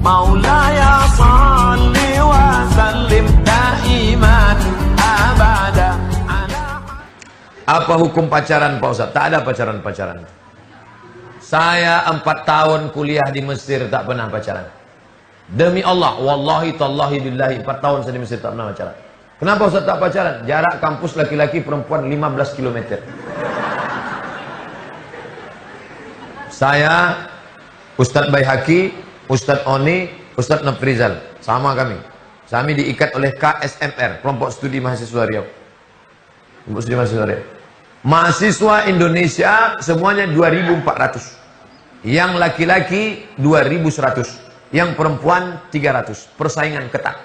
Maulaya salli wa sallim daiman abada. Apa hukum pacaran Pak Ustaz? Tak ada pacaran-pacaran. Saya 4 tahun kuliah di Mesir tak pernah pacaran. Demi Allah, wallahi tallahi billahi 4 tahun saya di Mesir tak pernah pacaran. Kenapa Ustaz tak pacaran? Jarak kampus laki-laki perempuan 15 km. Saya, Ustadz Baihaqi, Ustadz Oni, Ustadz Nafrizal, sama kami. Kami diikat oleh KSMR, Kelompok Studi Mahasiswa Riau. Kelompok Studi Mahasiswa Riau. Mahasiswa Indonesia semuanya 2.400. Yang laki-laki 2.100. Yang perempuan 300. Persaingan ketat.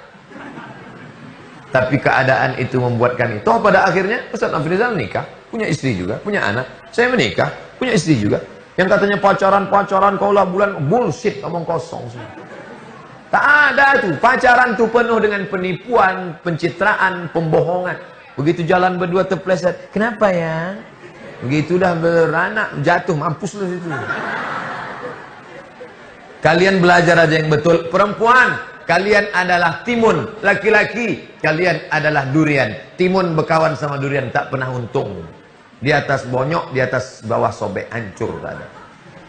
Tapi keadaan itu membuatkan itu. Pada akhirnya Ustadz Nafrizal nikah, punya istri juga, punya anak. Saya menikah, punya istri juga. Yang katanya pacaran kaulah bulan, bullshit, omong kosong semua. Tak ada tuh. Pacaran tuh penuh dengan penipuan, pencitraan, pembohongan. Begitu jalan berdua terpleset. Kenapa ya? Begitu dah beranak, jatuh, mampus lu situ. Kalian belajar aja yang betul. Perempuan, kalian adalah timun. Laki-laki, kalian adalah durian. Timun berkawan sama durian, tak pernah untung. Di atas bonyok, di atas bawah sobek, hancur tak ada.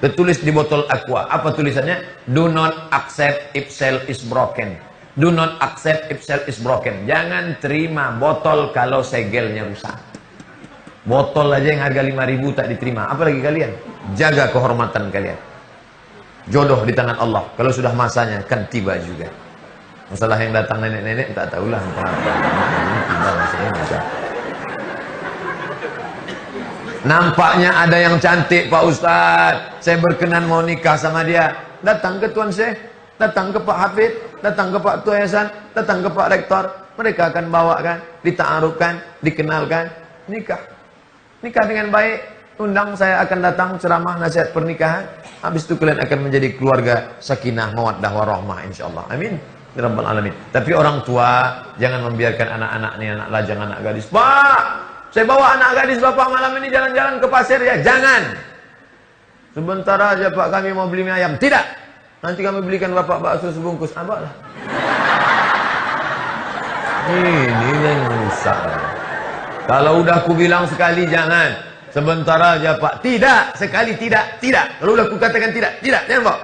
Tertulis di botol aqua. Apa tulisannya? Do not accept if cell is broken. Do not accept if cell is broken. Jangan terima botol kalau segelnya rusak. Botol aja yang harga 5.000 tak diterima. Apalagi kalian? Jaga kehormatan kalian. Jodoh di tangan Allah. Kalau sudah masanya kan tiba juga. Masalah yang datang nenek-nenek tak tahulah. Nampaknya ada yang cantik Pak Ustadz. Saya berkenan mau nikah sama dia. Datang ke Tuan Syekh, datang ke Pak Hafid, datang ke Pak Tua Yayasan, datang ke Pak Rektor. Mereka akan bawakan, dita'arufkan, dikenalkan, nikah. Nikah dengan baik. Undang, saya akan datang ceramah nasihat pernikahan. Habis itu kalian akan menjadi keluarga sakinah, mawaddah, warahmah insyaallah. Amin. Ya Rabbal Alamin. Tapi orang tua jangan membiarkan anak-anak ini, anak lajang, anak gadis. Pak, saya bawa anak gadis Bapak malam ini jalan-jalan ke pasir ya. Jangan. Sebentar aja Pak, kami mau beli mie ayam. Tidak. Nanti kami belikan Bapak bakso sebungkus. Abaklah. Ini yang rusak. Kalau udah aku bilang sekali jangan. Sebentar aja Pak. Tidak. Sekali tidak. Tidak. Kalau udah aku katakan tidak. Tidak. Jangan Pak.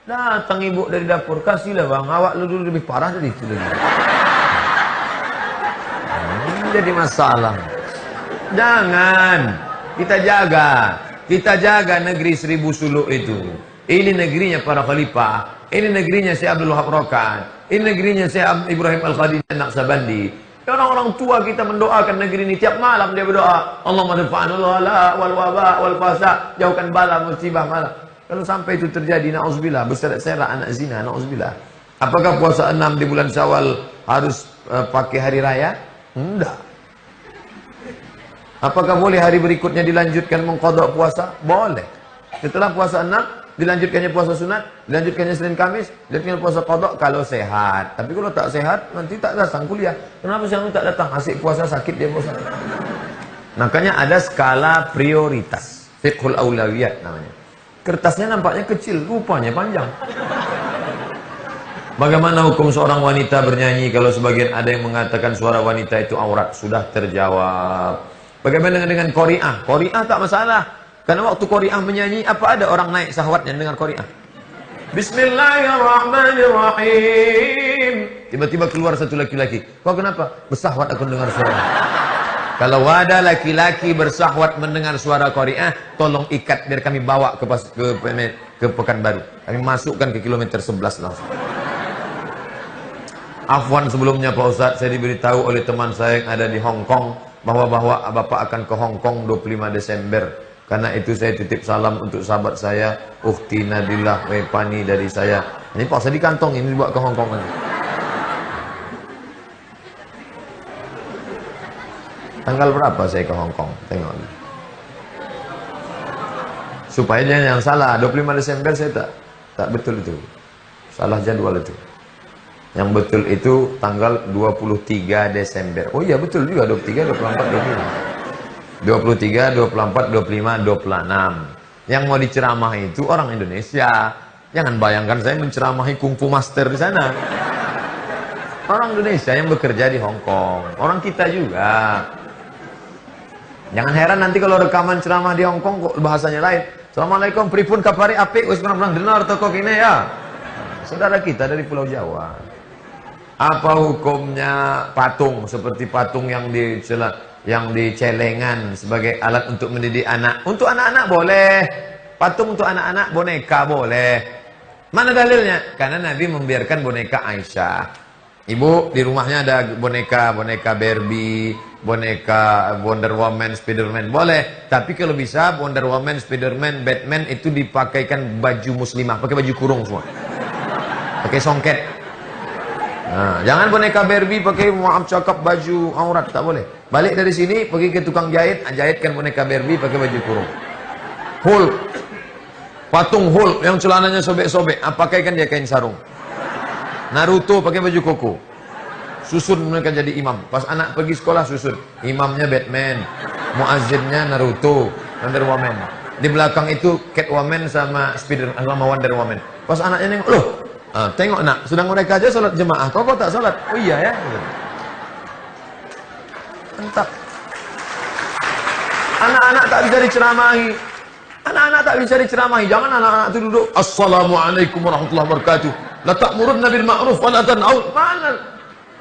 Datang ibu dari dapur. Kasihlah bang. Awak lu dulu lebih parah dari itu lagi. Jadi masalah. Jangan. Kita jaga negeri 1000 suluk itu. Ini negerinya para khalifah. Ini negerinya Syekh Abdul Wahab Rokan. Ini negerinya Syekh Ibrahim Al-Khadijah Naqsabandi. Orang-orang tua kita mendoakan negeri ini. Tiap malam dia berdoa, Allahumma dafa'anul wala wal waba wal fasa. Jauhkan bala musibah malam. Kalau sampai itu terjadi, na'udzubillah, berserak-serak anak zina, na'udzubillah. Apakah puasa 6 di bulan Syawal harus pakai hari raya? Enggak. Apakah boleh hari berikutnya dilanjutkan mengqadha puasa? Boleh. Setelah puasa 6, dilanjutkannya puasa sunat, dilanjutkannya Senin Kamis, dilanjutkannya puasa qadha kalau sehat. Tapi kalau tak sehat, nanti tak datang kuliah. Kenapa sih tak datang? Asik puasa, sakit dia puasa. Makanya ada skala prioritas. Fiqhul aulawiyat namanya. Kertasnya nampaknya kecil, rupanya panjang. Bagaimana hukum seorang wanita bernyanyi kalau sebagian ada yang mengatakan suara wanita itu aurat? Sudah terjawab. Bagaimana dengan qari'ah? Qari'ah tak masalah. Karena waktu qari'ah menyanyi, apa ada orang naik syahwatnya dengan qari'ah? Bismillahirrahmanirrahim. Tiba-tiba keluar satu laki-laki. Kau kenapa? Bersahwat aku dengar suara. Kalau ada laki-laki bersahwat mendengar suara qari'ah, tolong ikat biar kami bawa ke Pekanbaru. Kami masukkan ke kilometer 11 langsung. Afwan sebelumnya Pak Ustadz, saya diberitahu oleh teman saya yang ada di Hong Kong bahwa Bapak akan ke Hong Kong 25 Desember. Karena itu saya titip salam untuk sahabat saya, Ukhti Nadillah Wepani dari saya. Ini Pak Ustadz di kantong ini dibawa ke Hong Kong nanti. Tanggal berapa saya ke Hong Kong? Tengok. Supaya jangan yang salah, 25 Desember saya tak betul itu. Salah jadwal itu. Yang betul itu tanggal 23 Desember. Oh iya betul juga 23, 24, 25. 23, 24, 25, 26. Yang mau diceramah itu orang Indonesia. Jangan bayangkan saya menceramahi kungfu master di sana. Orang Indonesia yang bekerja di Hong Kong, orang kita juga. Jangan heran nanti kalau rekaman ceramah di Hong Kong kok bahasanya lain. Assalamualaikum, pripun kapari apik, wis pernah dengar toko kini ya. Saudara kita dari Pulau Jawa. Apa hukumnya patung seperti patung yang di celengan sebagai alat untuk mendidik anak? Untuk anak-anak boleh. Patung untuk anak-anak, boneka boleh. Mana dalilnya? Karena Nabi membiarkan boneka Aisyah. Ibu di rumahnya ada boneka Barbie, boneka Wonder Woman, Spiderman, boleh. Tapi kalau bisa Wonder Woman, Spiderman, Batman itu dipakaikan baju muslimah, pakai baju kurung semua, pakai songket. Nah, jangan boneka Barbie pakai maaf cakap baju aurat, tak boleh. Balik dari sini pergi ke tukang jahit, jahitkan boneka Barbie pakai baju kurung. Hulk, patung Hulk yang celananya sobek-sobek, pakaikan dia kain sarung. Naruto pakai baju koko, susun mereka jadi imam. Pas anak pergi sekolah susun, imamnya Batman, muazzinnya Naruto, Wonder Woman. Di belakang itu Catwoman sama Spiderman sama Wonder Woman. Pas anaknya nengok, loh, tengok nak, sedang mereka aja sholat jemaah, kok tak sholat? Oh iya ya, mantap. Anak-anak tak bisa diceramahi. Anak-anak tak bisa diceramahi. Jangan anak-anak itu duduk, Assalamualaikum warahmatullahi wabarakatuh. La ta'murunna bil ma'ruf wa la tanhaun. Mana?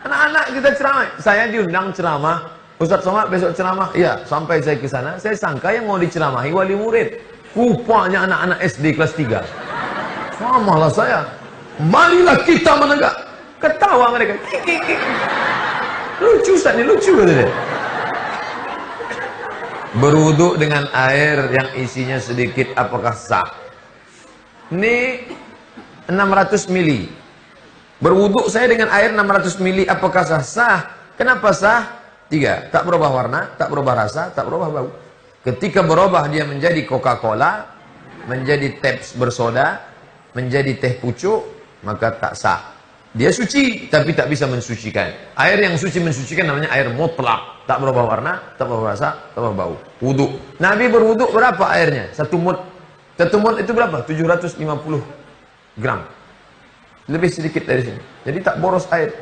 Anak-anak kita ceramah. Saya diundang ceramah. Ustaz Somad besok ceramah. Iya, sampai saya ke sana, saya sangka yang mau diceramahi wali murid. Rupanya anak-anak SD kelas 3. Samalah saya. Marilah kita menegak. Ketawa mereka. Lucu Ustaz ini, lucu katanya. Berwudu dengan air yang isinya sedikit apakah sah? Ini 600 mili. Berwudu saya dengan air 600 mili apakah sah? Sah. Kenapa sah? 3. Tak berubah warna, tak berubah rasa, tak berubah bau. Ketika berubah dia menjadi Coca-Cola, menjadi teh bersoda, menjadi teh pucuk, maka tak sah. Dia suci tapi tak bisa mensucikan. Air yang suci mensucikan namanya air mutlak. Tak berubah warna, tak berubah rasa, tak berubah bau. Wudu. Nabi berwudu berapa airnya? 1 mud. 1 mud itu berapa? 750 gram. Lebih sedikit dari sini. Jadi tak boros air.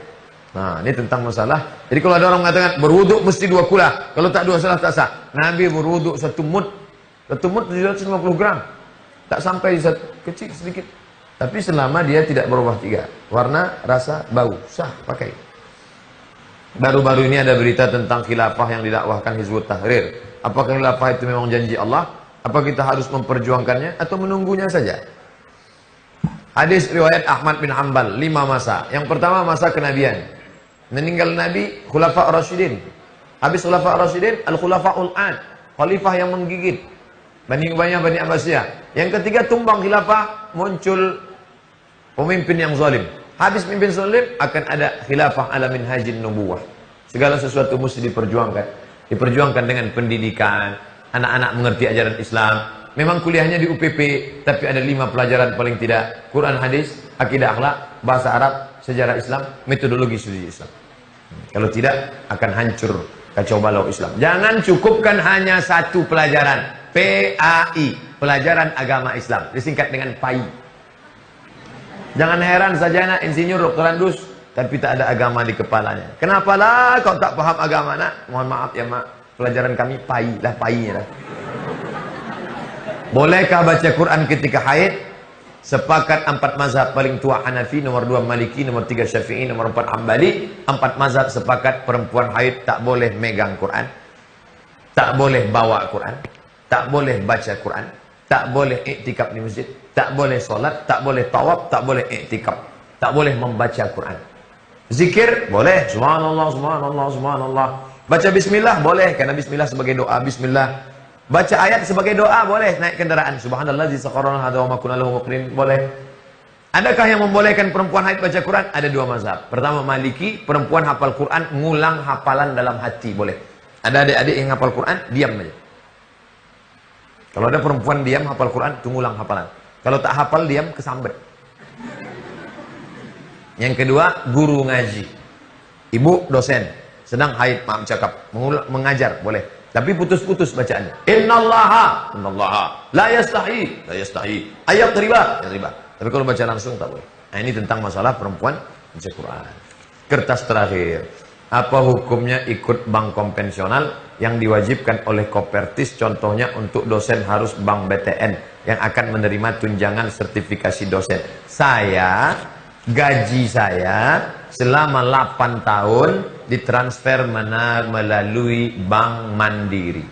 Nah, ini tentang masalah. Jadi kalau ada orang mengatakan berwudu mesti 2 kula. Kalau tak 2 salah tak sah. Nabi berwudu 1 mud. 1 mud 750 gram. Tak sampai kecil sedikit. Tapi selama dia tidak berubah 3. Warna, rasa, bau. Sah pakai. Baru-baru ini ada berita tentang khilafah yang didakwahkan Hizbut Tahrir. Apakah khilafah itu memang janji Allah? Apa kita harus memperjuangkannya atau menunggunya saja? Hadis riwayat Ahmad bin Hanbal, 5 masa. Yang pertama masa kenabian. Meninggal Nabi, Khulafa Rasyidin. Habis Khulafa Rasyidin, Al-Khulafa'ul Ad. Khalifah yang menggigit. Bani Umayyah, Bani Abbasiyah. Yang ketiga tumbang khilafah, muncul pemimpin yang zalim. Habis pemimpin zalim, akan ada khilafah ala minhajin nubuwah. Segala sesuatu mesti diperjuangkan. Diperjuangkan dengan pendidikan. Anak-anak mengerti ajaran Islam. Memang kuliahnya di UPP, tapi ada 5 pelajaran paling tidak. Quran, hadis, akidah akhlak, bahasa Arab, sejarah Islam, metodologi studi Islam. Kalau tidak, akan hancur kacau balau Islam. Jangan cukupkan hanya 1 pelajaran. PAI, pelajaran agama Islam. Disingkat dengan PAI. Jangan heran saja anak insinyur, dokter andus, tapi tak ada agama di kepalanya. Kenapa lah kau tak paham agama nak? Mohon maaf ya mak, pelajaran kami PAI lah, PAI-nya lah. Bolehkah baca Quran ketika haid? Sepakat 4 mazhab paling tua Hanafi, nomor 2 Maliki, nomor 3 Syafi'i, nomor 4 Hambali. 4 mazhab sepakat perempuan haid tak boleh megang Quran, tak boleh bawa Quran, tak boleh baca Quran, tak boleh iktikaf di masjid, tak boleh solat, tak boleh tawaf, tak boleh iktikaf, tak boleh membaca Quran. Zikir boleh, subhanallah, subhanallah, subhanallah. Baca bismillah boleh, karena bismillah sebagai doa. Bismillah. Baca ayat sebagai doa boleh. Naik kendaraan, subhanallazi sakhkhara lana wa ma kunna lahu muqrinin, boleh. Adakah yang membolehkan perempuan haid baca Quran? Ada 2 mazhab. Pertama Maliki, perempuan hafal Quran ngulang hafalan dalam hati, boleh. Ada adik-adik yang hafal Quran diam aja. Kalau ada perempuan diam hafal Quran, tunggu ulang hafalan. Kalau tak hafal diam, kesambet. Yang kedua, guru ngaji. Ibu dosen, sedang haid, maaf cakap, mengajar, boleh. Tapi putus-putus bacaannya. Innallaha la yastahi, ayat riba, Tapi kalau baca langsung tak boleh. Nah, ini tentang masalah perempuan baca Quran. Kertas terakhir. Apa hukumnya ikut bank konvensional yang diwajibkan oleh Kopertis? Contohnya untuk dosen harus bank BTN yang akan menerima tunjangan sertifikasi dosen. Gaji saya selama 8 tahun ditransfer melalui Bank Mandiri.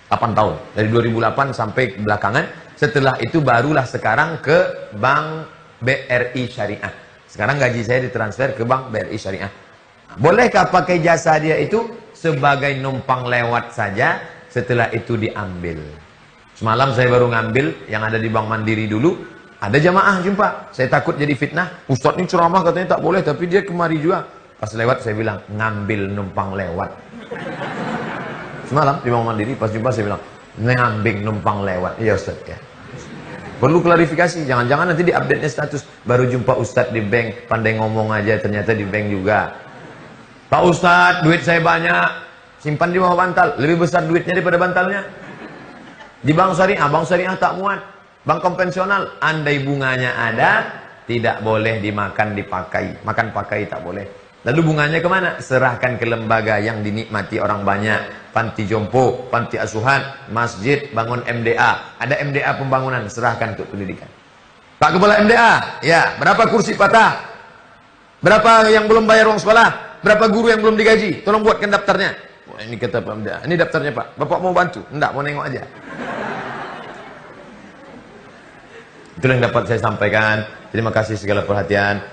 8 tahun. Dari 2008 sampai belakangan. Setelah itu barulah sekarang ke Bank BRI Syariah. Sekarang gaji saya ditransfer ke Bank BRI Syariah. Bolehkah pakai jasa dia itu sebagai numpang lewat saja, setelah itu diambil? Semalam saya baru ngambil yang ada di Bank Mandiri dulu, ada jamaah jumpa. Saya takut jadi fitnah. Ustadz ini ceramah katanya tak boleh, tapi dia kemari juga. Pas lewat saya bilang, ngambil numpang lewat. Semalam di Bank Mandiri, pas jumpa saya bilang, ngambil numpang lewat. Iya Ustadz ya. Perlu klarifikasi, jangan-jangan nanti di update-nya status. Baru jumpa Ustadz di bank, pandai ngomong aja, ternyata di bank juga. Pak Ustadz, duit saya banyak, simpan di bawah bantal. Lebih besar duitnya daripada bantalnya. Di bank syariah tak muat. Bank konvensional, andai bunganya ada, tidak boleh dimakan dipakai. Makan pakai tak boleh. Lalu bunganya kemana? Serahkan ke lembaga yang dinikmati orang banyak. Panti jompo, panti asuhan, masjid, bangun MDA. Ada MDA pembangunan, serahkan untuk pendidikan. Pak Kepala MDA, ya, berapa kursi patah? Berapa yang belum bayar uang sekolah? Berapa guru yang belum digaji? Tolong buatkan daftarnya. Wah, ini kata Pak MDA. Ini daftarnya Pak. Bapak mau bantu? Enggak, mau nengok aja. Itulah yang dapat saya sampaikan. Terima kasih segala perhatian.